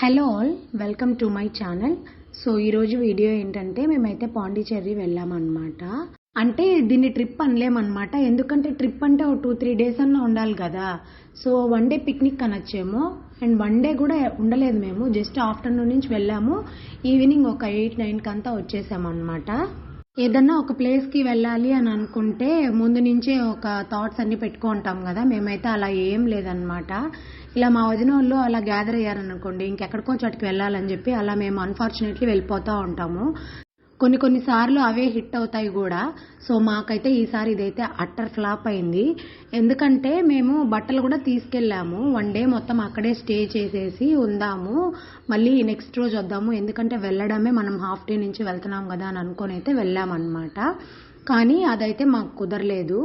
Hello all, welcome to my channel. So ఈరోజు video ఏంటంటే మేమైతే పాండిచ్చేరి వెళ్ళామన్నమాట. అంటే దీన్ని ట్రిప్ అనలేమన్నమాట. ఎందుకంటే ట్రిప్ అంటే ఒక 2-3 డేస్ అన్నా ఉండాలి కదా. సో వన్ డే పిక్నిక్ అనొచ్చేమో. అండ్ వన్ డే కూడా ఉండలేదు, మేము జస్ట్ ఆఫ్టర్నూన్ నుంచి వెళ్ళాము, ఈవినింగ్ ఒక 8-9 కంతా వచ్చేసామన్నమాట. ఏదన్నా ఒక ప్లేస్కి వెళ్ళాలి అని అనుకుంటే ముందు నుంచే ఒక థాట్స్ అన్ని పెట్టుకుంటాం కదా. మేమైతే అలా ఏం లేదనమాట. ఇలా మా వదిన వాళ్ళు అలా గ్యాదర్ అయ్యారనుకోండి, ఇంకెక్కడికో చోటుకి వెళ్ళాలని చెప్పి అలా మేము అన్ఫార్చునేట్లీ వెళ్ళిపోతూ ఉంటాము. కొన్నిసార్లు అవే హిట్ అవుతాయి కూడా. సో మాకైతే ఈసారి ఇదైతే అట్టర్ ఫ్లాప్ అయింది. ఎందుకంటే మేము బట్టలు కూడా తీసుకెళ్ళాము. వన్ డే మొత్తం అక్కడే స్టే చేసేసి ఉందాము, మళ్ళీ నెక్స్ట్ రోజు వద్దాము, ఎందుకంటే వెళ్ళడమే మనం హాఫ్ డే నుంచి వెళ్తున్నాం కదా అని అనుకొని అయితే వెళ్ళామన్నమాట. కానీ అదైతే మాకు కుదరలేదు.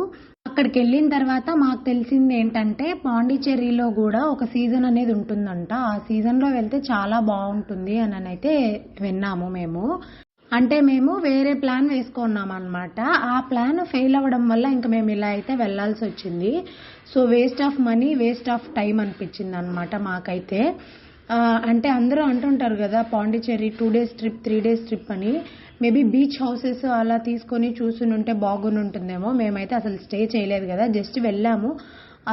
అక్కడికి వెళ్ళిన తర్వాత మాకు తెలిసింది ఏంటంటే పాండిచ్చేరిలో కూడా ఒక సీజన్ అనేది ఉంటుందంట. ఆ సీజన్లో వెళ్తే చాలా బాగుంటుంది అని అయితే విన్నాము మేము. అంటే మేము వేరే ప్లాన్ వేసుకున్నాం అనమాట. ఆ ప్లాన్ ఫెయిల్ అవ్వడం వల్ల ఇంకా మేము ఇలా అయితే వెళ్ళాల్సి వచ్చింది. So waste of money, waste of time అనిపించింది అనమాట మాకైతే. అంటే అందరూ అంటుంటారు కదా Pondicherry 2 days trip, 3 days trip అని. మేబీ బీచ్ హౌసెస్ అలా తీసుకొని చూసుని ఉంటే బాగుని ఉంటుందేమో. మేమైతే అసలు స్టే చేయలేదు కదా, జస్ట్ వెళ్ళాము.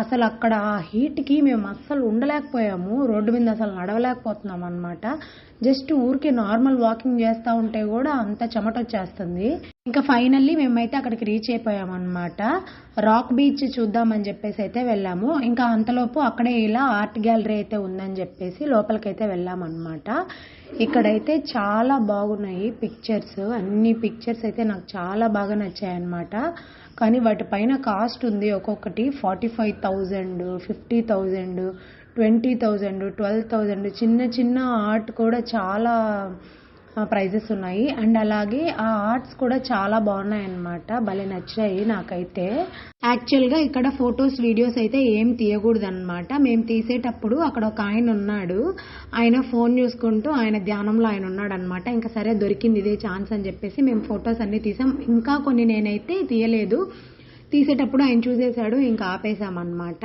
అసలు అక్కడ ఆ హీట్కి మేము అస్సలు ఉండలేకపోయాము. రోడ్డు మీద అసలు నడవలేకపోతున్నాం అనమాట. జస్ట్ ఊరికే నార్మల్ వాకింగ్ చేస్తూ ఉంటే కూడా అంత చెమట వచ్చేస్తుంది. ఇంకా ఫైనల్లీ మేమైతే అక్కడికి రీచ్ అయిపోయామన్నమాట. రాక్ బీచ్ చూద్దామని చెప్పేసి అయితే వెళ్ళాము. ఇంకా అంతలోపు అక్కడే ఇలా ఆర్ట్ గ్యాలరీ అయితే ఉందని చెప్పేసి లోపలికైతే వెళ్ళామన్నమాట. ఇక్కడైతే చాలా బాగున్నాయి పిక్చర్స్, అన్ని పిక్చర్స్ అయితే నాకు చాలా బాగా నచ్చాయి అన్నమాట. కానీ వాటిపైన కాస్ట్ ఉంది, ఒక్కొక్కటి 45,000, 50,000, 20,000, 12,000. చిన్న చిన్న ఆర్ట్ కూడా చాలా ప్రైజెస్ ఉన్నాయి. అండ్ అలాగే ఆ ఆర్ట్స్ కూడా చాలా బాగున్నాయి అన్నమాట. భలే నచ్చాయి నాకైతే. యాక్చువల్గా ఇక్కడ ఫొటోస్, వీడియోస్ అయితే ఏం తీయకూడదు అనమాట. మేము తీసేటప్పుడు అక్కడ ఒక ఆయన ఉన్నాడు, ఆయన ఫోన్ చూసుకుంటూ ఆయన ధ్యానంలో ఆయన ఉన్నాడు అనమాట. ఇంకా సరే దొరికింది ఇదే ఛాన్స్ అని చెప్పేసి మేము ఫొటోస్ అన్ని తీసాం. ఇంకా కొన్ని నేనైతే తీయలేదు, తీసేటప్పుడు ఆయన చూసేశాడు, ఇంకా ఆపేసామన్నమాట.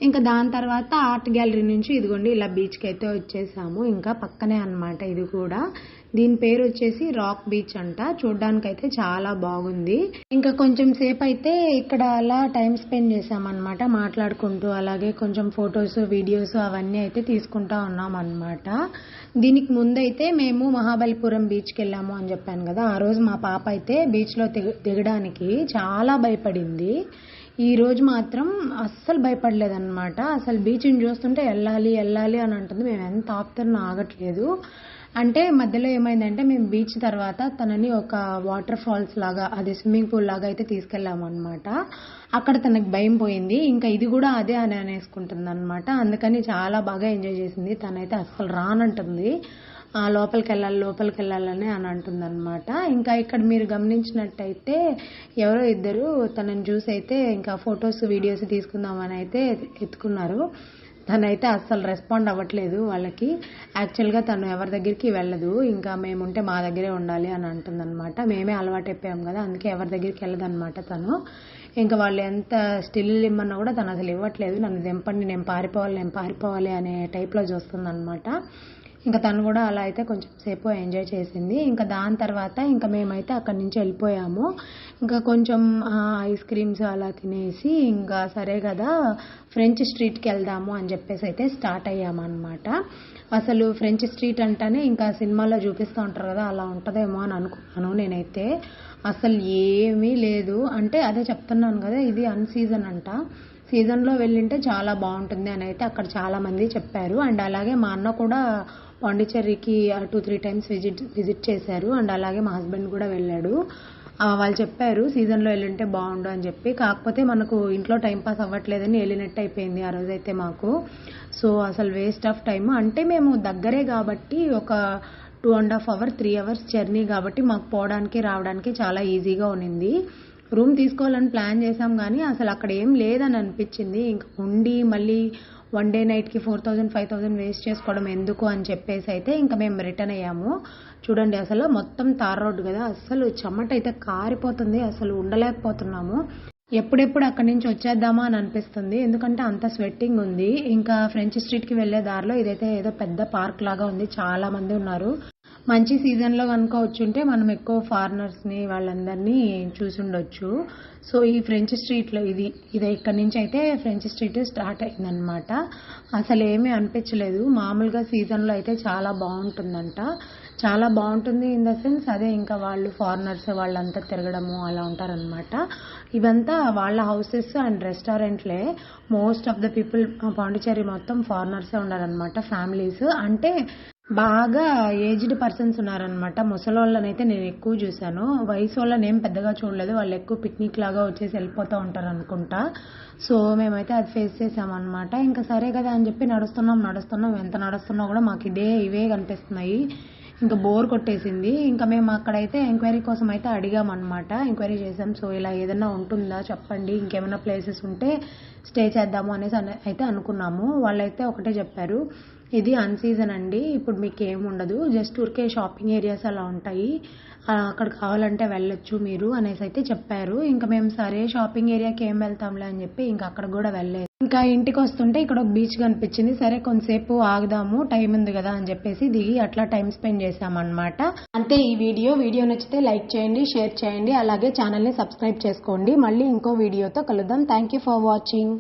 ఇంకా దాని తర్వాత ఆర్ట్ గ్యాలరీ నుంచి ఇదిగోండి ఇలా బీచ్కి అయితే వచ్చేసాము. ఇంకా పక్కనే అనమాట ఇది కూడా. దీని పేరు వచ్చేసి రాక్ బీచ్ అంట. చూడ్డానికైతే చాలా బాగుంది. ఇంకా కొంచెం సేపు అయితే ఇక్కడ అలా టైం స్పెండ్ చేసామన్నమాట మాట్లాడుకుంటూ. అలాగే కొంచెం ఫొటోస్, వీడియోస్ అవన్నీ అయితే తీసుకుంటా ఉన్నాం అన్నమాట. దీనికి ముందైతే మేము మహాబలిపురం బీచ్కి వెళ్ళాము అని చెప్పాను కదా. ఆ రోజు మా పాప అయితే బీచ్లో దిగడానికి చాలా భయపడింది. ఈ రోజు మాత్రం అస్సలు భయపడలేదన్నమాట. అసలు బీచ్ని చూస్తుంటే వెళ్ళాలి వెళ్ళాలి అని అంటుంది. మేము ఎంత ఆపుతున్నా ఆగట్లేదు. అంటే మధ్యలో ఏమైందంటే మేము బీచ్ తర్వాత తనని ఒక వాటర్ ఫాల్స్ లాగా, అదే స్విమ్మింగ్ పూల్ లాగా అయితే తీసుకెళ్ళాము అనమాట. అక్కడ తనకు భయం పోయింది. ఇంకా ఇది కూడా అదే అని అనేసుకుంటుంది అనమాట. అందుకని చాలా బాగా ఎంజాయ్ చేసింది. తనైతే అస్సలు రానంటుంది, లోపలికి వెళ్ళాలని అని అంటుంది అనమాట. ఇంకా ఇక్కడ మీరు గమనించినట్టయితే ఎవరో ఇద్దరు తనని చూసి అయితే ఇంకా ఫొటోస్, వీడియోస్ తీసుకుందామని అయితే ఎత్తుకున్నారు. తనైతే అస్సలు రెస్పాండ్ అవ్వట్లేదు వాళ్ళకి. యాక్చువల్గా తను ఎవరి దగ్గరికి వెళ్ళదు, ఇంకా మేముంటే మా దగ్గరే ఉండాలి అని అంటుందన్నమాట. మేమే అలవాటు అయిపోయాం కదా, అందుకే ఎవరి దగ్గరికి వెళ్ళదన్నమాట తను. ఇంకా వాళ్ళు ఎంత స్టిల్ ఇమ్మన్నా కూడా తను అసలు ఇవ్వట్లేదు. నన్ను దింపండి, నేను పారిపోవాలి అనే టైప్లో చూస్తుందన్నమాట. ఇంకా తను కూడా అలా అయితే కొంచెం సేపు ఎంజాయ్ చేసింది. ఇంకా దాని తర్వాత ఇంకా మేమైతే అక్కడి నుంచి వెళ్ళిపోయాము. ఇంకా కొంచెం ఐస్ క్రీమ్స్ అలా తినేసి ఇంకా సరే కదా ఫ్రెంచ్ స్ట్రీట్కి వెళ్దాము అని చెప్పేసి అయితే స్టార్ట్ అయ్యామన్నమాట. అసలు ఫ్రెంచ్ స్ట్రీట్ అంటేనే ఇంకా సినిమాలో చూపిస్తూ ఉంటారు కదా, అలా ఉంటుందేమో అని అనుకున్నాను నేనైతే. అసలు ఏమీ లేదు. అంటే అదే చెప్తున్నాను కదా, ఇది అన్సీజన్ అంట. సీజన్లో వెళ్ళింటే చాలా బాగుంటుంది అని అయితే అక్కడ చాలామంది చెప్పారు. అండ్ అలాగే మా అన్న కూడా పాండిచ్చేరికి 2-3 టైమ్స్ విజిట్ చేశారు. అండ్ అలాగే మా హస్బెండ్ కూడా వెళ్ళాడు. వాళ్ళు చెప్పారు సీజన్లో వెళ్ళింటే బాగుండు అని చెప్పి. కాకపోతే మనకు ఇంట్లో టైంపాస్ అవ్వట్లేదని వెళ్ళినట్టు అయిపోయింది ఆ రోజైతే మాకు. సో అసలు వేస్ట్ ఆఫ్ టైం. అంటే మేము దగ్గరే కాబట్టి ఒక 2.5 hours, 3 hours జర్నీ కాబట్టి మాకు పోవడానికి రావడానికి చాలా ఈజీగా ఉన్నింది. రూమ్ తీసుకోవాలని ప్లాన్ చేసాం కానీ అసలు అక్కడ ఏం లేదని అనిపించింది. ఇంకా ఉండి మళ్ళీ వన్ డే నైట్కి 4,000, 5,000 వేస్ట్ చేసుకోవడం ఎందుకు అని చెప్పేసి అయితే ఇంకా మేము రిటర్న్ అయ్యాము. చూడండి అసలు మొత్తం తార్ రోడ్డు కదా, అసలు చెమట అయితే కారిపోతుంది, అసలు ఉండలేకపోతున్నాము. ఎప్పుడెప్పుడు అక్కడి నుంచి వచ్చేద్దామా అని అనిపిస్తుంది. ఎందుకంటే అంత స్వెట్టింగ్ ఉంది. ఇంకా ఫ్రెంచ్ స్ట్రీట్‌కి వెళ్ళే దారిలో ఇదైతే ఏదో పెద్ద పార్క్ లాగా ఉంది. చాలా మంది ఉన్నారు. మంచి సీజన్‌లో గనుక వచ్చుంటే మనం ఎక్కువ ఫారినర్స్‌ని వాళ్ళందరినీ చూసుండొచ్చు. సో, ఈ ఫ్రెంచ్ స్ట్రీట్‌లో ఇది ఇక్కడి నుంచి అయితే ఫ్రెంచ్ స్ట్రీట్ స్టార్ట్ అయిందనమాట. అసలేమీ అనిపించలేదు. మామూలుగా సీజన్‌లో అయితే చాలా బావుంటుందంట. చాలా బావుంటుంది ఇన్ ద సెన్స్ అదే ఇంకా వాళ్ళు ఫారినర్స్ వాళ్ళంతా తిరగడము అలా ఉంటారనమాట. ఇవంతా వాళ్ళ హౌసెస్ అండ్ రెస్టారెంట్‌లే. Most of the people Pondicherry మొత్తం ఫారినర్సే ఉన్నారనమాట. ఫ్యామిలీస్ అంటే బాగా ఏజ్డ్ పర్సన్స్ ఉన్నారనమాట. ముసలోళ్ళనైతే నేను ఎక్కువ చూశాను. వయసోళ్ళని ఏం పెద్దగా చూడలేదు. వాళ్ళు ఎక్కువ పిక్నిక్ లాగా వచ్చేసి వెళ్ళిపోతూ ఉంటారనుకుంటా. సో, మేమైతే అది ఫేస్ చేసామన్నమాట. ఇంకా సరే కదా అని చెప్పి నడుస్తున్నాం. ఎంత నడుస్తున్నా కూడా మాకు ఇవే కనిపిస్తున్నాయి. ఇంకా బోర్ కొట్టేసింది. ఇంకా మేము అక్కడైతే ఎంక్వైరీ కోసం అయితే అడిగామన్నమాట. ఎంక్వైరీ చేసాం. సో, ఇలా ఏదైనా ఉంటుందా చెప్పండి, ఇంకేమైనా ప్లేసెస్ ఉంటే స్టే చేద్దాము అనేసి అయితే అనుకున్నాము. వాళ్ళైతే ఒకటే చెప్పారు, ఇది అన్సీజన్ అండి, ఇప్పుడు మీకు ఏముండదు, జస్ట్ ఊరికే షాపింగ్ ఏరియాస్ అలా ఉంటాయి, అక్కడ కావాలంటే వెళ్ళొచ్చు మీరు అనేసి అయితే చెప్పారు. ఇంకా మేము సరే షాపింగ్ ఏరియాకి ఏం వెళ్తాంలే అని చెప్పి ఇంకా అక్కడ కూడా వెళ్ళలేదు. ఇంకా ఇంటికి వస్తుంటే ఇక్కడ ఒక బీచ్ కనిపించింది. సరే కొంతసేపు ఆగుదాము, టైం ఉంది కదా అని చెప్పేసి దిగి అట్లా టైం స్పెండ్ చేసామన్నమాట. అంతే ఈ వీడియో నచ్చితే లైక్ చేయండి, షేర్ చేయండి, అలాగే ఛానల్ని సబ్స్క్రైబ్ చేసుకోండి. మళ్ళీ ఇంకో వీడియోతో కలుద్దాం. Thank you for watching.